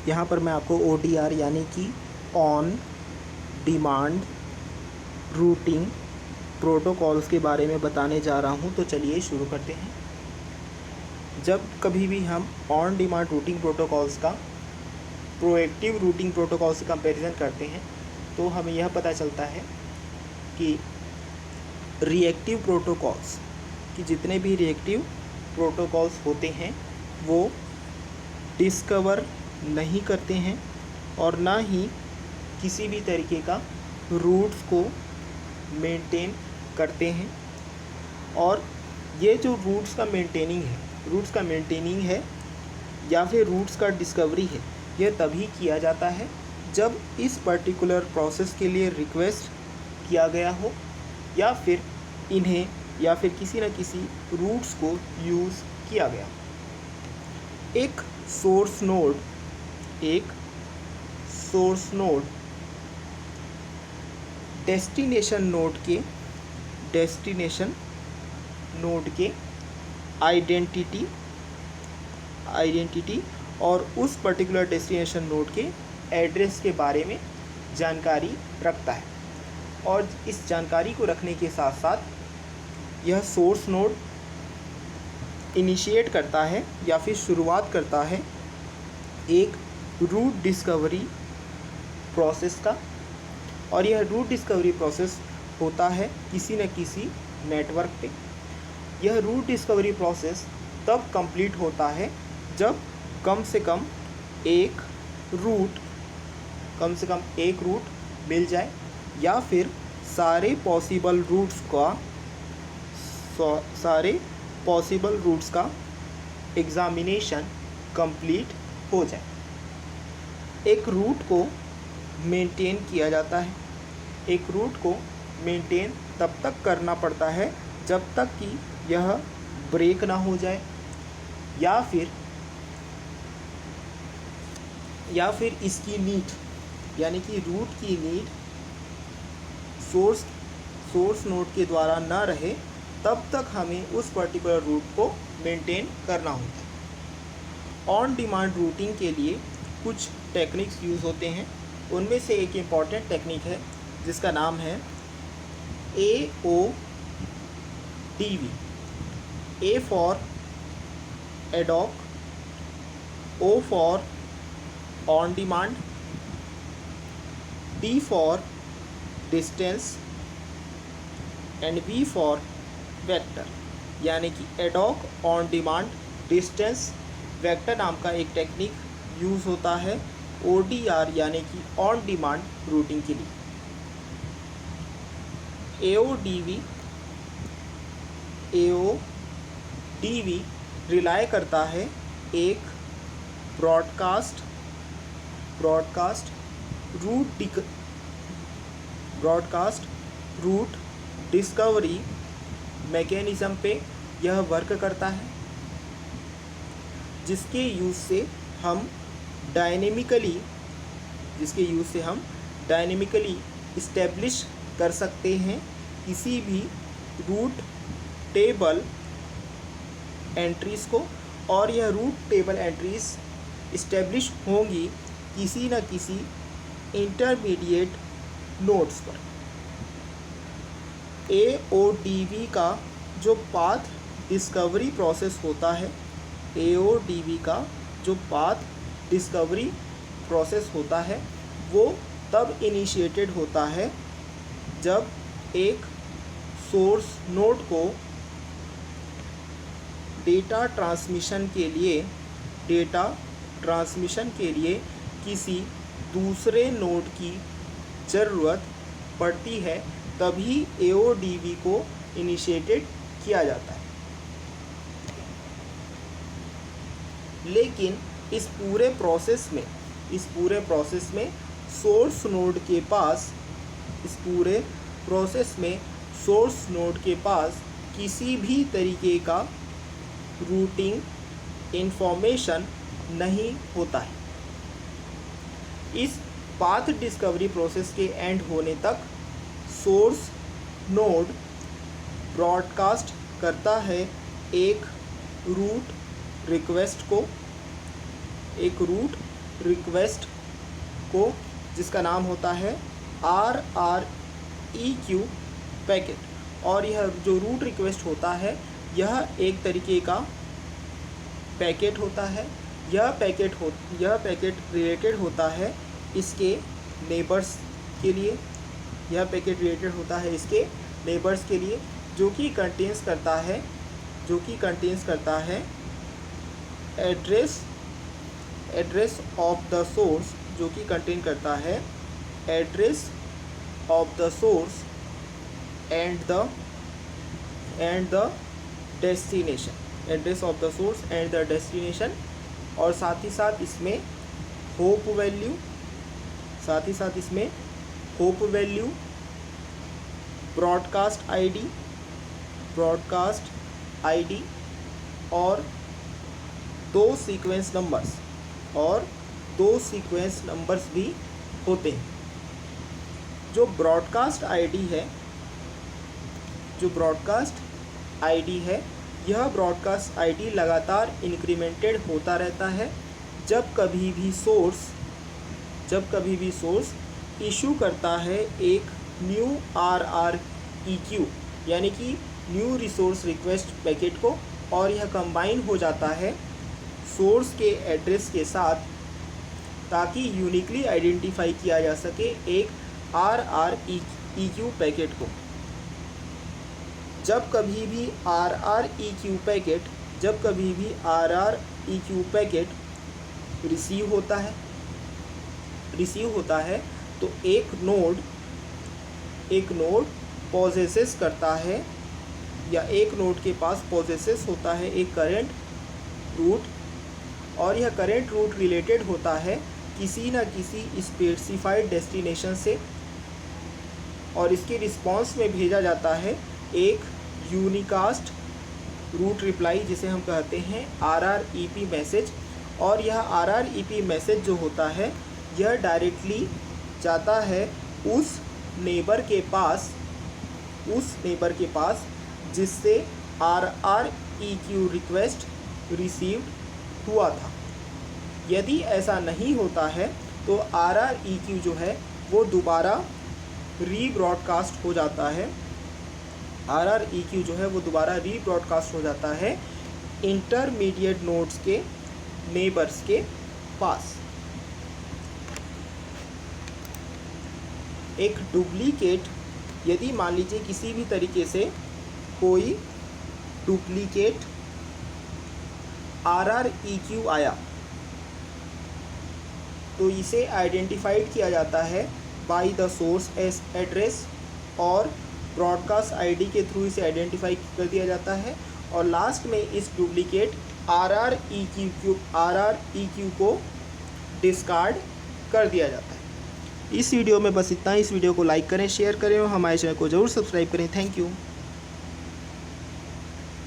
यहाँ पर मैं आपको ODR यानी कि ऑन डिमांड रूटिंग प्रोटोकॉल्स के बारे में बताने जा रहा हूँ। तो चलिए शुरू करते हैं। जब कभी भी हम ऑन डिमांड रूटिंग प्रोटोकॉल्स का प्रोएक्टिव रूटिंग प्रोटोकॉल से कंपैरिजन करते हैं तो हमें यह पता चलता है कि रिएक्टिव प्रोटोकॉल्स कि जितने भी रिएक्टिव प्रोटोकॉल्स होते हैं वो डिस्कवर नहीं करते हैं और ना ही किसी भी तरीके का रूट्स को मेंटेन करते हैं। और ये जो रूट्स का मेंटेनिंग है या फिर रूट्स का डिस्कवरी है, यह तभी किया जाता है जब इस पर्टिकुलर प्रोसेस के लिए रिक्वेस्ट किया गया हो या फिर इन्हें या फिर किसी न किसी रूट्स को यूज़ किया गया। एक सोर्स नोड डेस्टिनेशन नोड के आइडेंटिटी और उस पर्टिकुलर डेस्टिनेशन नोड के एड्रेस के बारे में जानकारी रखता है। और इस जानकारी को रखने के साथ साथ यह सोर्स नोड इनिशिएट करता है या फिर शुरुआत करता है एक रूट डिस्कवरी प्रोसेस का। और यह रूट डिस्कवरी प्रोसेस होता है किसी न किसी नेटवर्क पे। यह रूट डिस्कवरी प्रोसेस तब कंप्लीट होता है जब कम से कम एक रूट मिल जाए या फिर सारे पॉसिबल रूट्स का एग्जामिनेशन कंप्लीट हो जाए। एक रूट को मेंटेन किया जाता है। एक रूट को मेंटेन तब तक करना पड़ता है जब तक कि यह ब्रेक ना हो जाए या फिर इसकी नीड यानी कि रूट की नीड सोर्स नोड के द्वारा ना रहे, तब तक हमें उस पर्टिकुलर रूट को मेंटेन करना होता है। ऑन डिमांड रूटिंग के लिए कुछ टेक्निक्स यूज़ होते हैं। उनमें से एक इम्पॉर्टेंट टेक्निक है जिसका नाम है AODV। A for ad hoc, O for on demand, D for distance and V for vector. यानी कि ad hoc, on demand, distance, vector नाम का एक टेक्निक यूज़ होता है ODR यानी कि ऑन डिमांड रूटिंग के लिए। AODV रिलाय करता है एक ब्रॉडकास्ट रूट डिस्कवरी मैकेनिज़्म पे यह वर्क करता है, जिसके यूज़ से हम डायनेमिकली इस्टेब्लिश कर सकते हैं किसी भी रूट टेबल एंट्रीज़ को। और यह रूट टेबल एंट्रीज़ इस्टेब्लिश होंगी किसी न किसी इंटरमीडिएट नोड्स पर। AODV का जो पाथ डिस्कवरी प्रोसेस होता है, वो तब इनिशिएटेड होता है जब एक सोर्स नोड को डेटा ट्रांसमिशन के लिए किसी दूसरे नोड की ज़रूरत पड़ती है, तभी AODV को इनिशिएटेड किया जाता है। लेकिन इस पूरे प्रोसेस में सोर्स नोड के पास किसी भी तरीके का रूटिंग इंफॉर्मेशन नहीं होता है। इस पाथ डिस्कवरी प्रोसेस के एंड होने तक सोर्स नोड ब्रॉडकास्ट करता है एक रूट रिक्वेस्ट को, जिसका नाम होता है RREQ पैकेट। और यह जो रूट रिक्वेस्ट होता है यह एक तरीके का पैकेट होता है। यह पैकेट रिलेटेड होता है इसके नेबर्स के लिए। यह पैकेट रिलेटेड होता है इसके नेबर्स के लिए, जो कि कंटेन्स करता है एड्रेस ऑफ द सोर्स, जो कि कंटेन करता है address of the source and the destination, address of the source and the destination. और साथ ही साथ इसमें होप वैल्यू, ब्रॉडकास्ट आईडी और दो सीक्वेंस नंबर्स भी होते हैं। जो ब्रॉडकास्ट आईडी है यह ब्रॉडकास्ट आईडी लगातार इंक्रीमेंटेड होता रहता है जब कभी भी सोर्स इशू करता है एक न्यू RREQ यानी कि न्यू रिसोर्स रिक्वेस्ट पैकेट को, और यह कंबाइन हो जाता है सोर्स के एड्रेस के साथ ताकि यूनिकली आइडेंटिफाई किया जा सके एक RREQ पैकेट को। जब कभी भी RREQ पैकेट रिसीव होता है तो एक नोड पॉजेसेस करता है, या एक नोड के पास पॉजेसेस होता है एक करंट रूट, और यह करंट रूट रिलेटेड होता है किसी न किसी स्पेसिफाइड डेस्टिनेशन से, और इसके रिस्पांस में भेजा जाता है एक यूनिकास्ट रूट रिप्लाई, जिसे हम कहते हैं RREP मैसेज। और यह RREP मैसेज जो होता है यह डायरेक्टली जाता है उस नेबर के पास जिससे RREQ रिक्वेस्ट रिसीव्ड हुआ था। यदि ऐसा नहीं होता है तो RREQ जो है वो दोबारा रीब्रॉडकास्ट हो जाता है। RREQ जो है वो दोबारा रीब्रॉडकास्ट हो जाता है इंटरमीडिएट नोड्स के नेबर्स के पास। एक डुप्लीकेट, यदि मान लीजिए किसी भी तरीके से कोई डुप्लीकेट RREQ आया तो इसे आइडेंटिफाइड किया जाता है बाय द सोर्स एड्रेस, और ब्रॉडकास्ट आईडी के थ्रू इसे आइडेंटिफाई कर दिया जाता है, और लास्ट में इस डुप्लीकेट RREQ को डिस्कार्ड कर दिया जाता है। इस वीडियो में बस इतना ही। इस वीडियो को लाइक करें, शेयर करें और हमारे चैनल को ज़रूर सब्सक्राइब करें। Thank you.